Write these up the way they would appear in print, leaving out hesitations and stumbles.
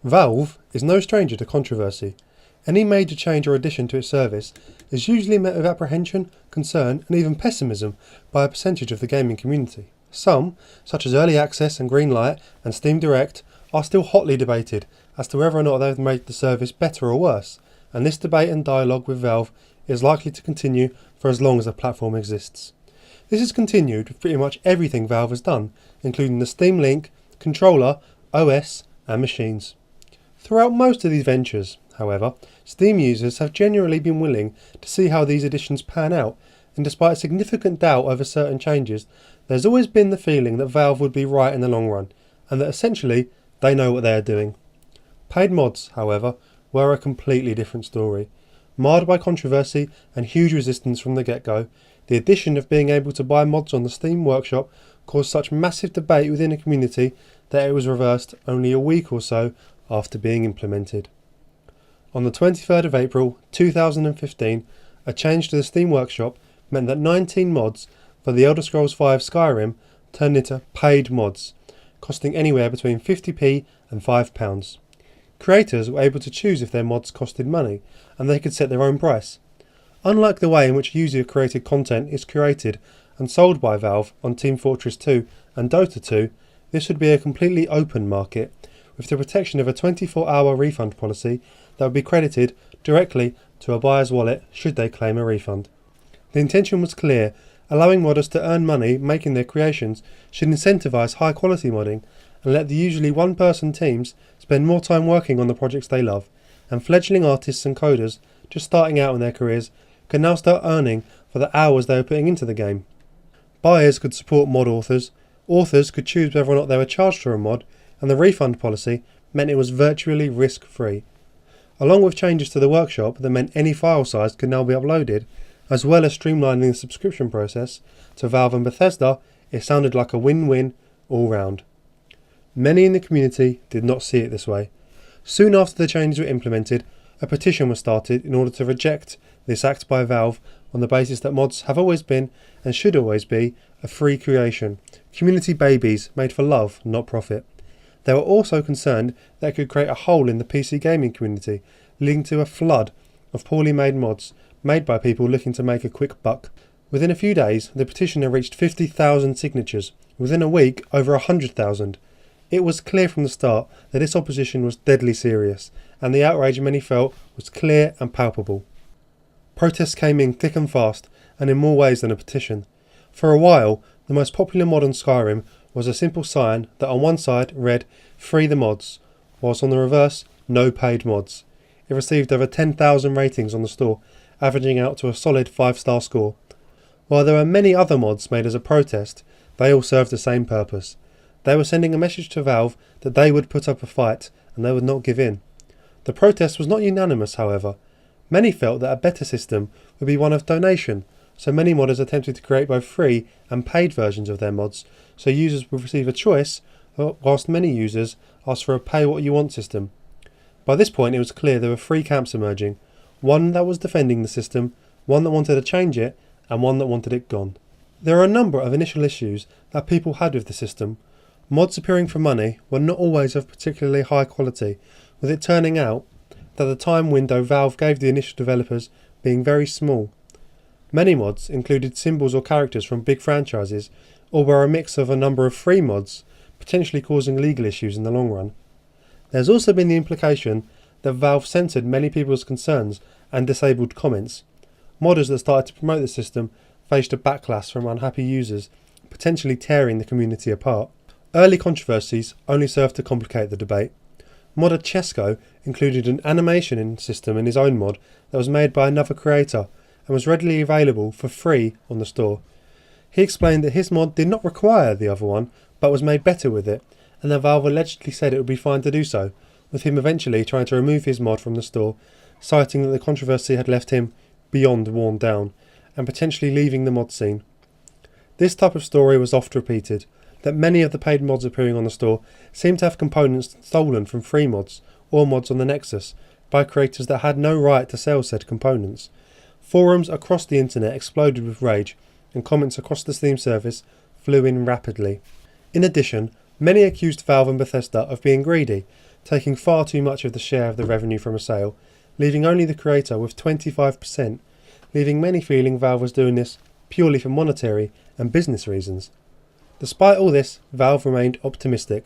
Valve is no stranger to controversy. Any major change or addition to its service is usually met with apprehension, concern, and even pessimism by a percentage of the gaming community. Some, such as Early Access and Greenlight and Steam Direct, are still hotly debated as to whether or not they've made the service better or worse, and this debate and dialogue with Valve is likely to continue for as long as the platform exists. This has continued with pretty much everything Valve has done, including the Steam Link, controller, OS, and machines. Throughout most of these ventures, however, Steam users have generally been willing to see how these additions pan out, and despite significant doubt over certain changes, there's always been the feeling that Valve would be right in the long run, and that essentially they know what they are doing. Paid mods, however, were a completely different story. Marred by controversy and huge resistance from the get-go, the addition of being able to buy mods on the Steam Workshop caused such massive debate within a community that it was reversed only a week or so after being implemented. On the 23rd of April 2015, a change to the Steam Workshop meant that 19 mods for The Elder Scrolls V Skyrim turned into paid mods, costing anywhere between 50p and £5. Creators were able to choose if their mods costed money, and they could set their own price. Unlike the way in which user-created content is created and sold by Valve on Team Fortress 2 and Dota 2, this would be a completely open market, with the protection of a 24-hour refund policy that would be credited directly to a buyer's wallet should they claim a refund. The intention was clear: allowing modders to earn money making their creations should incentivise high-quality modding and let the usually one-person teams spend more time working on the projects they love, and fledgling artists and coders just starting out in their careers can now start earning for the hours they were putting into the game. Buyers could support mod authors, authors could choose whether or not they were charged for a mod, and the refund policy meant it was virtually risk-free. Along with changes to the workshop that meant any file size could now be uploaded, as well as streamlining the subscription process to Valve and Bethesda, it sounded like a win-win all round. Many in the community did not see it this way. Soon after the changes were implemented, a petition was started in order to reject this act by Valve on the basis that mods have always been, and should always be, a free creation, community babies made for love, not profit. They were also concerned that it could create a hole in the PC gaming community, leading to a flood of poorly made mods made by people looking to make a quick buck. Within a few days, the petition had reached 50,000 signatures. Within a week, over 100,000. It was clear from the start that this opposition was deadly serious, and the outrage many felt was clear and palpable. Protests came in thick and fast, and in more ways than a petition. For a while, the most popular mod on Skyrim was a simple sign that on one side read "Free the mods," whilst on the reverse, "No paid mods." It received over 10,000 ratings on the store, averaging out to a solid 5-star score. While there were many other mods made as a protest, they all served the same purpose. They were sending a message to Valve that they would put up a fight and they would not give in. The protest was not unanimous, however. Many felt that a better system would be one of donation, so many modders attempted to create both free and paid versions of their mods, so users would receive a choice, whilst many users asked for a pay-what-you-want system. By this point it was clear there were three camps emerging: one that was defending the system, one that wanted to change it, and one that wanted it gone. There are a number of initial issues that people had with the system. Mods appearing for money were not always of particularly high quality, with it turning out that the time window Valve gave the initial developers being very small. Many mods included symbols or characters from big franchises, or were a mix of a number of free mods, potentially causing legal issues in the long run. There's also been the implication that Valve censored many people's concerns and disabled comments. Modders that started to promote the system faced a backlash from unhappy users, potentially tearing the community apart. Early controversies only served to complicate the debate. Modder Chesko included an animation system in his own mod that was made by another creator and was readily available for free on the store. He explained that his mod did not require the other one, but was made better with it, and that Valve allegedly said it would be fine to do so, with him eventually trying to remove his mod from the store, citing that the controversy had left him beyond worn down, and potentially leaving the mod scene. This type of story was oft repeated, that many of the paid mods appearing on the store seemed to have components stolen from free mods, or mods on the Nexus, by creators that had no right to sell said components. Forums across the internet exploded with rage, and comments across the Steam service flew in rapidly. In addition, many accused Valve and Bethesda of being greedy, taking far too much of the share of the revenue from a sale, leaving only the creator with 25%, leaving many feeling Valve was doing this purely for monetary and business reasons. Despite all this, Valve remained optimistic.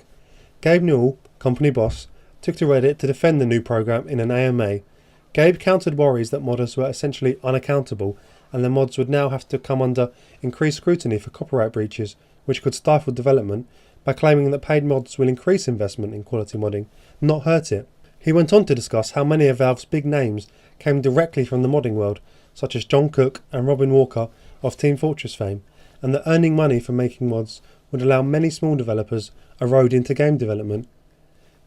Gabe Newell, company boss, took to Reddit to defend the new program in an AMA. Gabe countered worries that modders were essentially unaccountable and the mods would now have to come under increased scrutiny for copyright breaches, which could stifle development, by claiming that paid mods will increase investment in quality modding, not hurt it. He went on to discuss how many of Valve's big names came directly from the modding world, such as John Cook and Robin Walker of Team Fortress fame, and that earning money from making mods would allow many small developers a road into game development.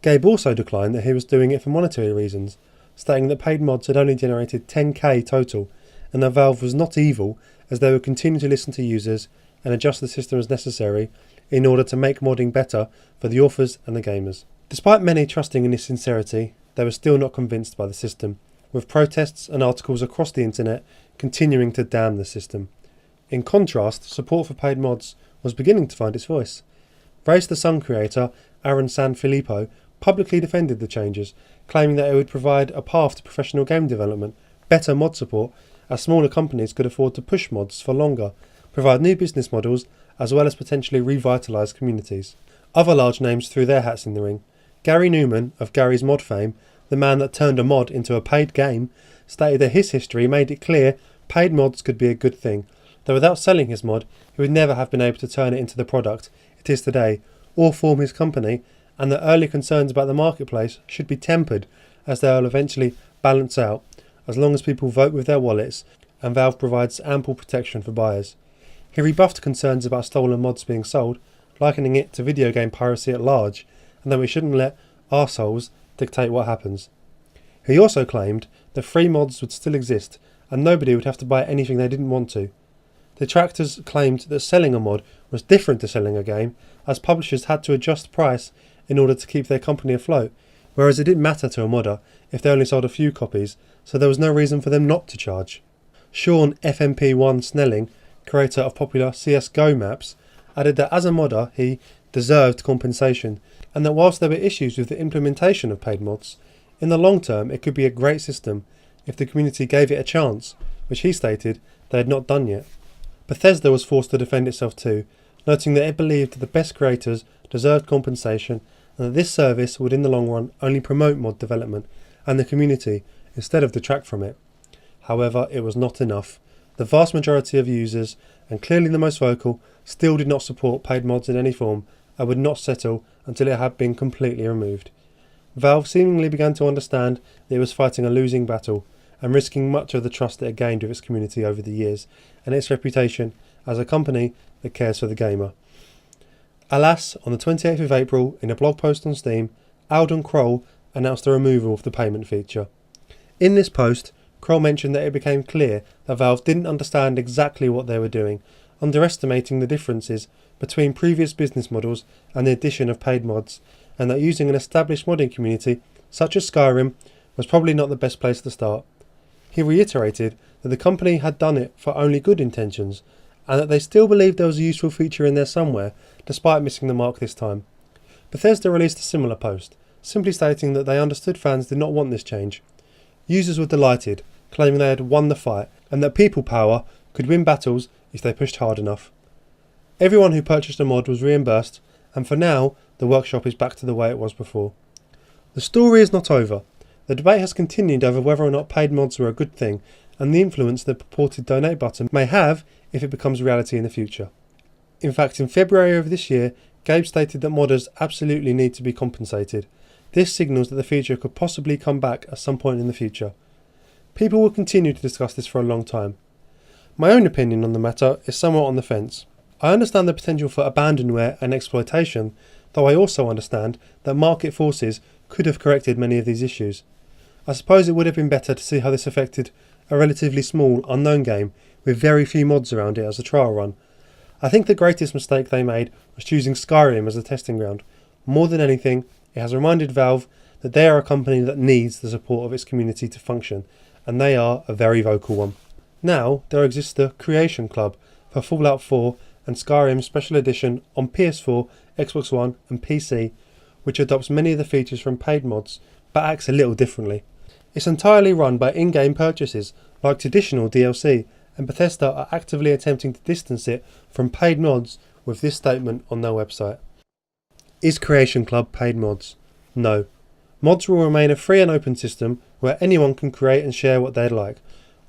Gabe also declined that he was doing it for monetary reasons, stating that paid mods had only generated 10k total, and that Valve was not evil, as they would continue to listen to users and adjust the system as necessary in order to make modding better for the authors and the gamers. Despite many trusting in his sincerity, they were still not convinced by the system, with protests and articles across the internet continuing to damn the system. In contrast, support for paid mods was beginning to find its voice. Race the Sun creator Aaron Sanfilippo publicly defended the changes, claiming that it would provide a path to professional game development, better mod support, as smaller companies could afford to push mods for longer, provide new business models, as well as potentially revitalise communities. Other large names threw their hats in the ring. Gary Newman, of Gary's Mod fame, the man that turned a mod into a paid game, stated that his history made it clear paid mods could be a good thing, though without selling his mod, he would never have been able to turn it into the product it is today, or form his company, and that early concerns about the marketplace should be tempered, as they will eventually balance out, as long as people vote with their wallets and Valve provides ample protection for buyers. He rebuffed concerns about stolen mods being sold, likening it to video game piracy at large, and that we shouldn't let arseholes dictate what happens. He also claimed that free mods would still exist, and nobody would have to buy anything they didn't want to. Detractors claimed that selling a mod was different to selling a game, as publishers had to adjust price in order to keep their company afloat, whereas it didn't matter to a modder if they only sold a few copies, so there was no reason for them not to charge. Sean FMP1 Snelling, creator of popular CSGO maps, added that as a modder he deserved compensation, and that whilst there were issues with the implementation of paid mods, in the long term it could be a great system if the community gave it a chance, which he stated they had not done yet. Bethesda was forced to defend itself too, noting that it believed that the best creators deserved compensation and that this service would in the long run only promote mod development and the community instead of detract from it. However, it was not enough. The vast majority of users, and clearly the most vocal, still did not support paid mods in any form and would not settle until it had been completely removed. Valve seemingly began to understand that it was fighting a losing battle and risking much of the trust it had gained with its community over the years and its reputation as a company that cares for the gamer. Alas, on the 28th of April, in a blog post on Steam, Alden Kroll announced the removal of the payment feature. In this post, Kroll mentioned that it became clear that Valve didn't understand exactly what they were doing, underestimating the differences between previous business models and the addition of paid mods, and that using an established modding community such as Skyrim was probably not the best place to start. He reiterated that the company had done it for only good intentions, and that they still believed there was a useful feature in there somewhere, despite missing the mark this time. Bethesda released a similar post, simply stating that they understood fans did not want this change. Users were delighted, claiming they had won the fight, and that people power could win battles if they pushed hard enough. Everyone who purchased a mod was reimbursed, and for now, the workshop is back to the way it was before. The story is not over. The debate has continued over whether or not paid mods were a good thing, and the influence the purported donate button may have if it becomes reality in the future. In fact, in February of this year, Gabe stated that modders absolutely need to be compensated. This signals that the feature could possibly come back at some point in the future. People will continue to discuss this for a long time. My own opinion on the matter is somewhat on the fence. I understand the potential for abandonware and exploitation, though I also understand that market forces could have corrected many of these issues. I suppose it would have been better to see how this affected a relatively small, unknown game with very few mods around it as a trial run. I think the greatest mistake they made was choosing Skyrim as a testing ground. More than anything, it has reminded Valve that they are a company that needs the support of its community to function, and they are a very vocal one. Now, there exists the Creation Club for Fallout 4 and Skyrim Special Edition on PS4, Xbox One and PC, which adopts many of the features from paid mods, but acts a little differently. It's entirely run by in-game purchases, like traditional DLC, and Bethesda are actively attempting to distance it from paid mods with this statement on their website. Is Creation Club paid mods? No. Mods will remain a free and open system where anyone can create and share what they'd like.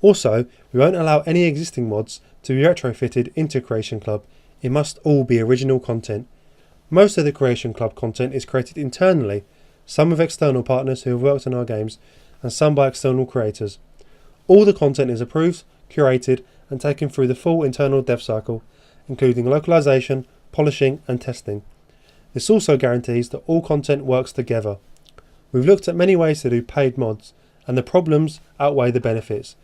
Also, we won't allow any existing mods to be retrofitted into Creation Club. It must all be original content. Most of the Creation Club content is created internally, some with external partners who have worked on our games, and some by external creators. All the content is approved, curated, and taken through the full internal dev cycle, including localization, polishing, and testing. This also guarantees that all content works together. We've looked at many ways to do paid mods, and the problems outweigh the benefits.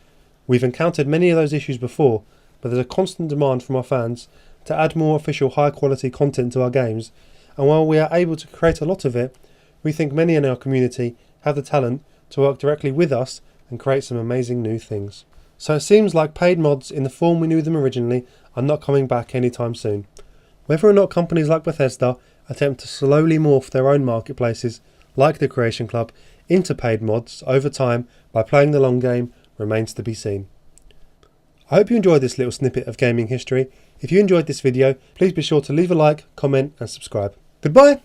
We've encountered many of those issues before, but there's a constant demand from our fans to add more official high quality content to our games, and while we are able to create a lot of it, we think many in our community have the talent to work directly with us and create some amazing new things. So it seems like paid mods in the form we knew them originally are not coming back anytime soon. Whether or not companies like Bethesda attempt to slowly morph their own marketplaces, like the Creation Club, into paid mods over time by playing the long game remains to be seen. I hope you enjoyed this little snippet of gaming history. If you enjoyed this video, please be sure to leave a like, comment and subscribe. Goodbye!